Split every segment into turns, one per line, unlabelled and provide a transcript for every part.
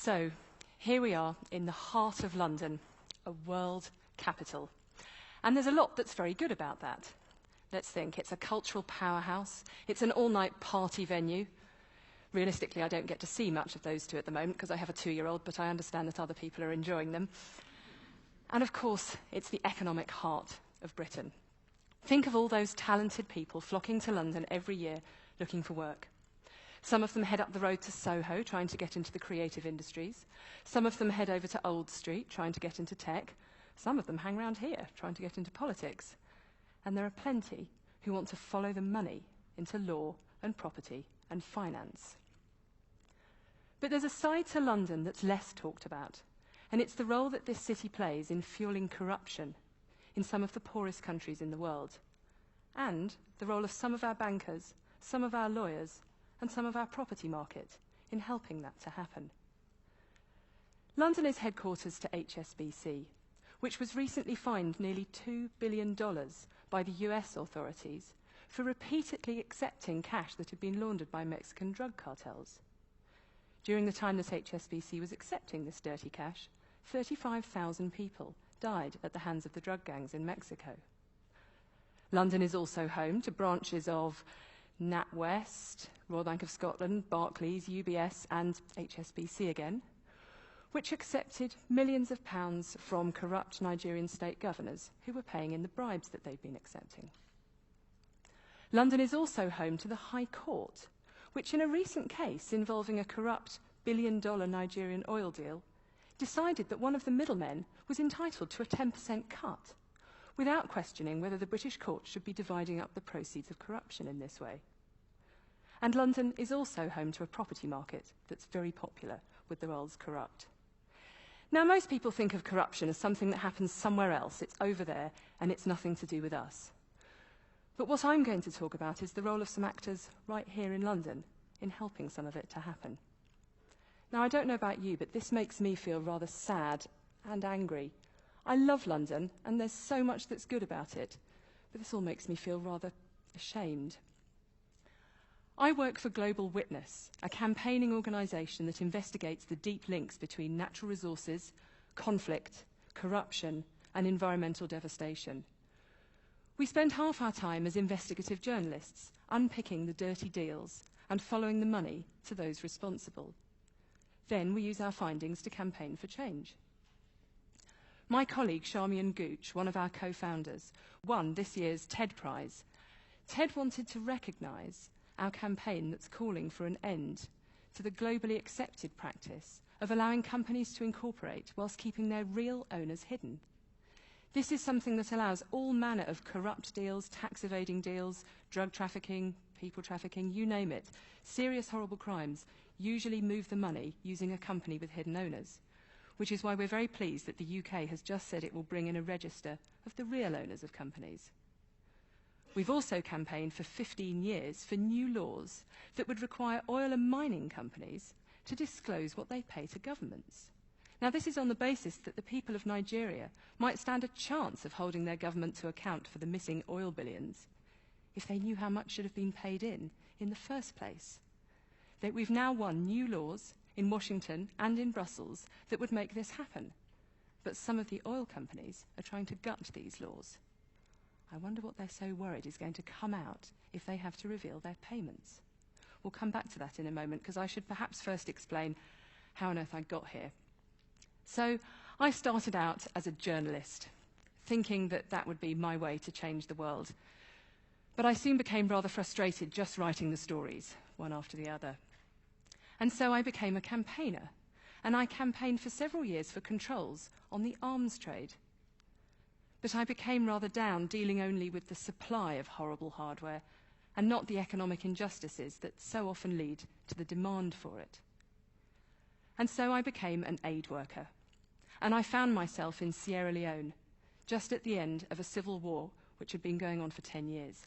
So, here we are in the heart of London, a world capital. And there's a lot that's very good about that. Let's think, it's a cultural powerhouse, it's an all-night party venue. Realistically, I don't get to see much of those two at the moment because I have a 2-year-old, but I understand that other people are enjoying them. And of course, it's the economic heart of Britain. Think of all those talented people flocking to London every year looking for work. Some of them head up the road to Soho, trying to get into the creative industries. Some of them head over to Old Street, trying to get into tech. Some of them hang around here, trying to get into politics. And there are plenty who want to follow the money into law and property and finance. But there's a side to London that's less talked about, and it's the role that this city plays in fueling corruption in some of the poorest countries in the world, and the role of some of our bankers, some of our lawyers, and some of our property market in helping that to happen. London is headquarters to HSBC, which was recently fined nearly $2 billion by the US authorities for repeatedly accepting cash that had been laundered by Mexican drug cartels. During the time that HSBC was accepting this dirty cash, 35,000 people died at the hands of the drug gangs in Mexico. London is also home to branches of NatWest, Royal Bank of Scotland, Barclays, UBS, and HSBC again, which accepted millions of pounds from corrupt Nigerian state governors who were paying in the bribes that they'd been accepting. London is also home to the High Court, which in a recent case involving a corrupt billion-dollar Nigerian oil deal, decided that one of the middlemen was entitled to a 10% cut, without questioning whether the British courts should be dividing up the proceeds of corruption in this way. And London is also home to a property market that's very popular with the world's corrupt. Now, most people think of corruption as something that happens somewhere else. It's over there, and it's nothing to do with us. But what I'm going to talk about is the role of some actors right here in London in helping some of it to happen. Now, I don't know about you, but this makes me feel rather sad and angry. I love London, and there's so much that's good about it, but this all makes me feel rather ashamed. I work for Global Witness, a campaigning organisation that investigates the deep links between natural resources, conflict, corruption, and environmental devastation. We spend half our time as investigative journalists, unpicking the dirty deals and following the money to those responsible. Then we use our findings to campaign for change. My colleague, Charmian Gooch, one of our co-founders, won this year's TED Prize. TED wanted to recognise our campaign that's calling for an end to the globally accepted practice of allowing companies to incorporate whilst keeping their real owners hidden. This is something that allows all manner of corrupt deals, tax evading deals, drug trafficking, people trafficking, you name it. Serious, horrible crimes usually move the money using a company with hidden owners, which is why we're very pleased that the UK has just said it will bring in a register of the real owners of companies. We've also campaigned for 15 years for new laws that would require oil and mining companies to disclose what they pay to governments. Now, this is on the basis that the people of Nigeria might stand a chance of holding their government to account for the missing oil billions if they knew how much should have been paid in the first place. That we've now won new laws in Washington and in Brussels that would make this happen. But some of the oil companies are trying to gut these laws. I wonder what they're so worried is going to come out if they have to reveal their payments. We'll come back to that in a moment, because I should perhaps first explain how on earth I got here. So I started out as a journalist, thinking that that would be my way to change the world. But I soon became rather frustrated just writing the stories, one after the other. And so I became a campaigner, and I campaigned for several years for controls on the arms trade. But I became rather down dealing only with the supply of horrible hardware and not the economic injustices that so often lead to the demand for it. And so I became an aid worker, and I found myself in Sierra Leone, just at the end of a civil war which had been going on for 10 years.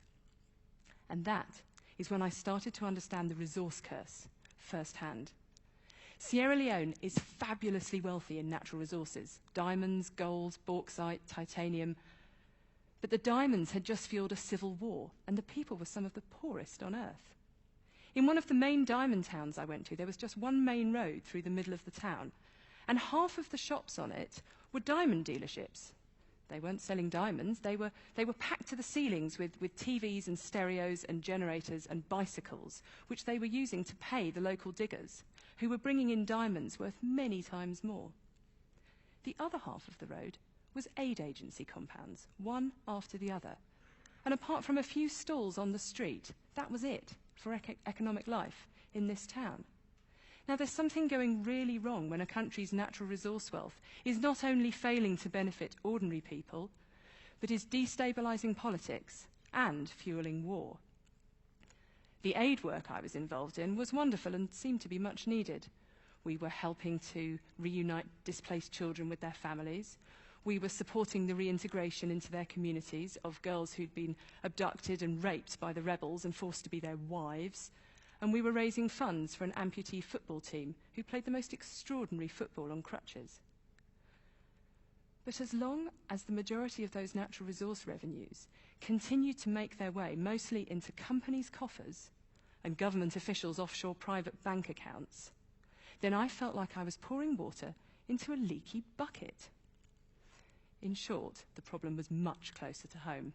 And that is when I started to understand the resource curse firsthand. Sierra Leone is fabulously wealthy in natural resources: diamonds, gold, bauxite, titanium. But the diamonds had just fueled a civil war, and the people were some of the poorest on earth. In one of the main diamond towns I went to, there was just one main road through the middle of the town, and half of the shops on it were diamond dealerships. They weren't selling diamonds, they were packed to the ceilings with TVs and stereos and generators and bicycles, which they were using to pay the local diggers, who were bringing in diamonds worth many times more. The other half of the road was aid agency compounds, one after the other. And apart from a few stalls on the street, that was it for economic life in this town. Now, there's something going really wrong when a country's natural resource wealth is not only failing to benefit ordinary people, but is destabilising politics and fueling war. The aid work I was involved in was wonderful and seemed to be much needed. We were helping to reunite displaced children with their families. We were supporting the reintegration into their communities of girls who'd been abducted and raped by the rebels and forced to be their wives. And we were raising funds for an amputee football team who played the most extraordinary football on crutches. But as long as the majority of those natural resource revenues continued to make their way mostly into companies' coffers and government officials' offshore private bank accounts, then I felt like I was pouring water into a leaky bucket. In short, the problem was much closer to home.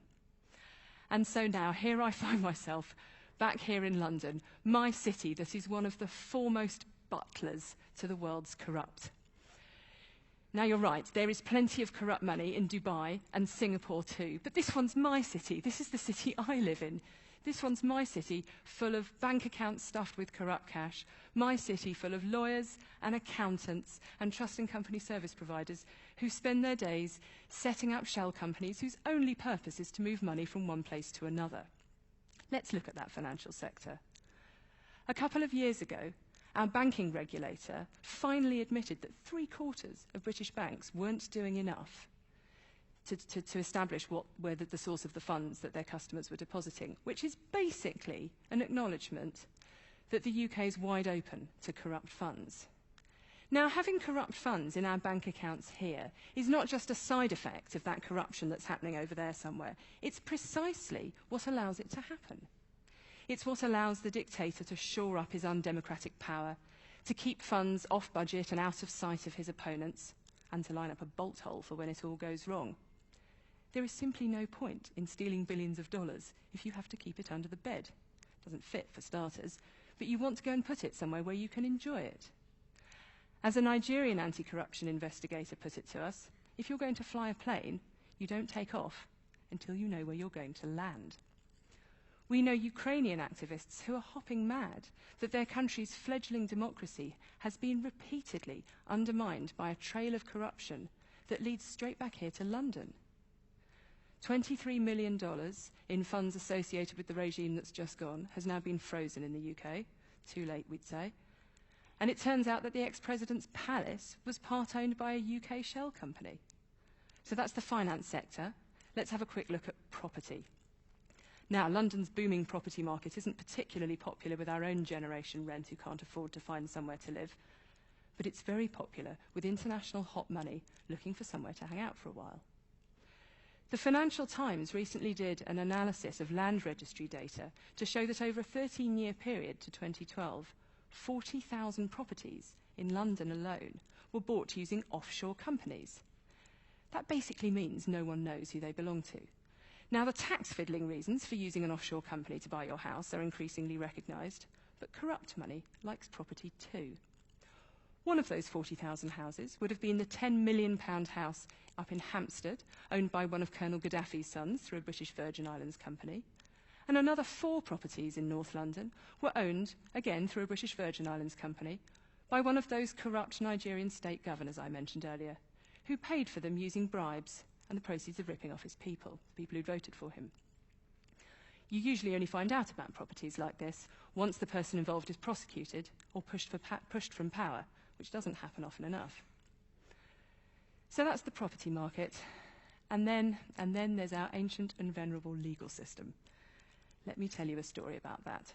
And so now here I find myself back here in London, my city that is one of the foremost butlers to the world's corrupt. Now you're right, there is plenty of corrupt money in Dubai and Singapore too, but this one's my city, this is the city I live in. This one's my city, full of bank accounts stuffed with corrupt cash, my city full of lawyers and accountants and trust and company service providers who spend their days setting up shell companies whose only purpose is to move money from one place to another. Let's look at that financial sector. A couple of years ago, our banking regulator finally admitted that 3/4 of British banks weren't doing enough to establish what were the source of the funds that their customers were depositing, which is basically an acknowledgement that the UK is wide open to corrupt funds. Now, having corrupt funds in our bank accounts here is not just a side effect of that corruption that's happening over there somewhere. It's precisely what allows it to happen. It's what allows the dictator to shore up his undemocratic power, to keep funds off budget and out of sight of his opponents, and to line up a bolt hole for when it all goes wrong. There is simply no point in stealing billions of dollars if you have to keep it under the bed. It doesn't fit, for starters, but you want to go and put it somewhere where you can enjoy it. As a Nigerian anti-corruption investigator put it to us, if you're going to fly a plane, you don't take off until you know where you're going to land. We know Ukrainian activists who are hopping mad that their country's fledgling democracy has been repeatedly undermined by a trail of corruption that leads straight back here to London. $23 million in funds associated with the regime that's just gone has now been frozen in the UK. Too late, we'd say. And it turns out that the ex-president's palace was part-owned by a UK shell company. So that's the finance sector. Let's have a quick look at property. Now, London's booming property market isn't particularly popular with our own generation rent who can't afford to find somewhere to live, but it's very popular with international hot money looking for somewhere to hang out for a while. The Financial Times recently did an analysis of land registry data to show that over a 13-year period to 2012, 40,000 properties in London alone were bought using offshore companies. That basically means no one knows who they belong to. Now, the tax fiddling reasons for using an offshore company to buy your house are increasingly recognised, but corrupt money likes property too. One of those 40,000 houses would have been the £10 million house up in Hampstead, owned by one of Colonel Gaddafi's sons through a British Virgin Islands company. And another 4 properties in North London were owned, again through a British Virgin Islands company, by one of those corrupt Nigerian state governors I mentioned earlier, who paid for them using bribes and the proceeds of ripping off his people, the people who voted for him. You usually only find out about properties like this once the person involved is prosecuted or pushed from power, which doesn't happen often enough. So that's the property market. And then there's our ancient and venerable legal system. Let me tell you a story about that.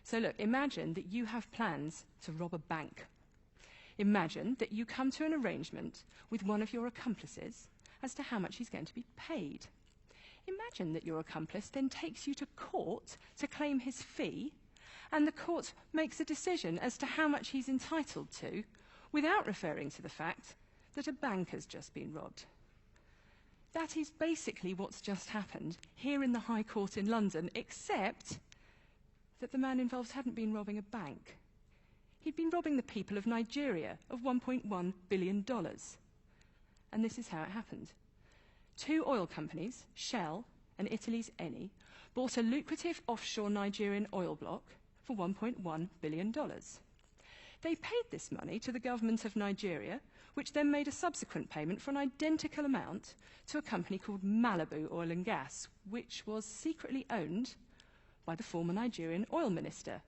So look, imagine that you have plans to rob a bank. Imagine that you come to an arrangement with one of your accomplices as to how much he's going to be paid. Imagine that your accomplice then takes you to court to claim his fee, and the court makes a decision as to how much he's entitled to without referring to the fact that a bank has just been robbed. That is basically what's just happened here in the High Court in London, except that the man involved hadn't been robbing a bank. He'd been robbing the people of Nigeria of $1.1 billion. And this is how it happened. Two oil companies, Shell and Italy's Eni, bought a lucrative offshore Nigerian oil block for $1.1 billion. They paid this money to the government of Nigeria, which then made a subsequent payment for an identical amount to a company called Malibu Oil and Gas, which was secretly owned by the former Nigerian oil minister.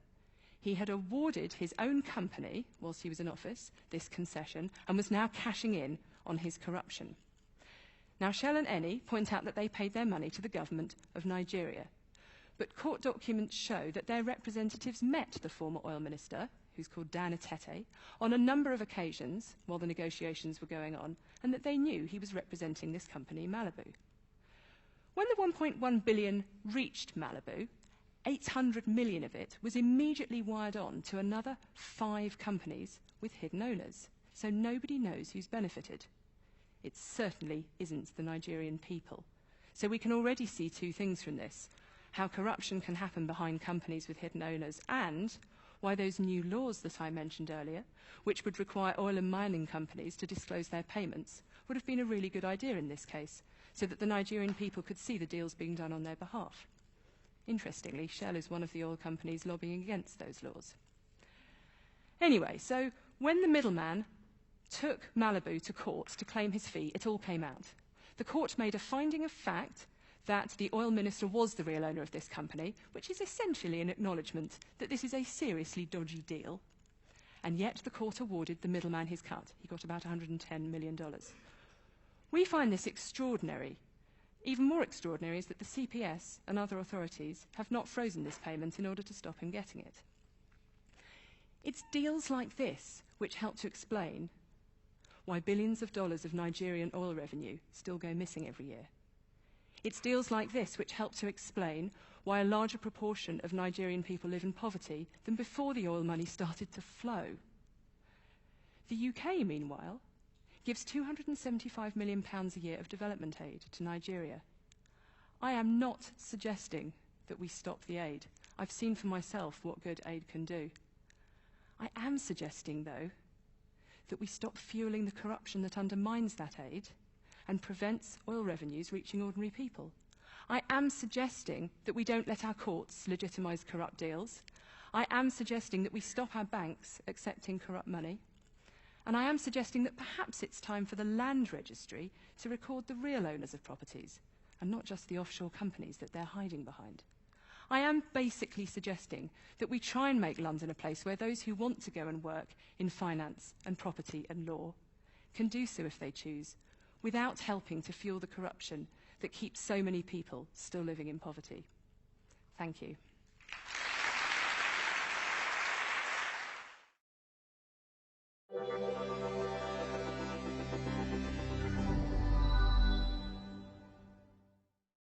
He had awarded his own company, whilst he was in office, this concession, and was now cashing in on his corruption. Now, Shell and Eni point out that they paid their money to the government of Nigeria. But court documents show that their representatives met the former oil minister, who's called Dan Etete, on a number of occasions while the negotiations were going on, and that they knew he was representing this company, Malibu. When the $1.1 billion reached Malibu, 800 million of it was immediately wired on to another 5 companies with hidden owners, so nobody knows who's benefited. It certainly isn't the Nigerian people. So we can already see 2 things from this: how corruption can happen behind companies with hidden owners, and why those new laws that I mentioned earlier, which would require oil and mining companies to disclose their payments, would have been a really good idea in this case, so that the Nigerian people could see the deals being done on their behalf. Interestingly, Shell is one of the oil companies lobbying against those laws. Anyway, so when the middleman took Malibu to court to claim his fee, it all came out. The court made a finding of fact that the oil minister was the real owner of this company, which is essentially an acknowledgement that this is a seriously dodgy deal. And yet the court awarded the middleman his cut. He got about $110 million. We find this extraordinary. Even more extraordinary is that the CPS and other authorities have not frozen this payment in order to stop him getting it. It's deals like this which help to explain why billions of dollars of Nigerian oil revenue still go missing every year. It's deals like this which help to explain why a larger proportion of Nigerian people live in poverty than before the oil money started to flow. The UK, meanwhile, gives £275 million a year of development aid to Nigeria. I am not suggesting that we stop the aid. I've seen for myself what good aid can do. I am suggesting, though, that we stop fueling the corruption that undermines that aid and prevents oil revenues reaching ordinary people. I am suggesting that we don't let our courts legitimise corrupt deals. I am suggesting that we stop our banks accepting corrupt money. And I am suggesting that perhaps it's time for the land registry to record the real owners of properties, and not just the offshore companies that they're hiding behind. I am basically suggesting that we try and make London a place where those who want to go and work in finance and property and law can do so if they choose, without helping to fuel the corruption that keeps so many people still living in poverty. Thank you.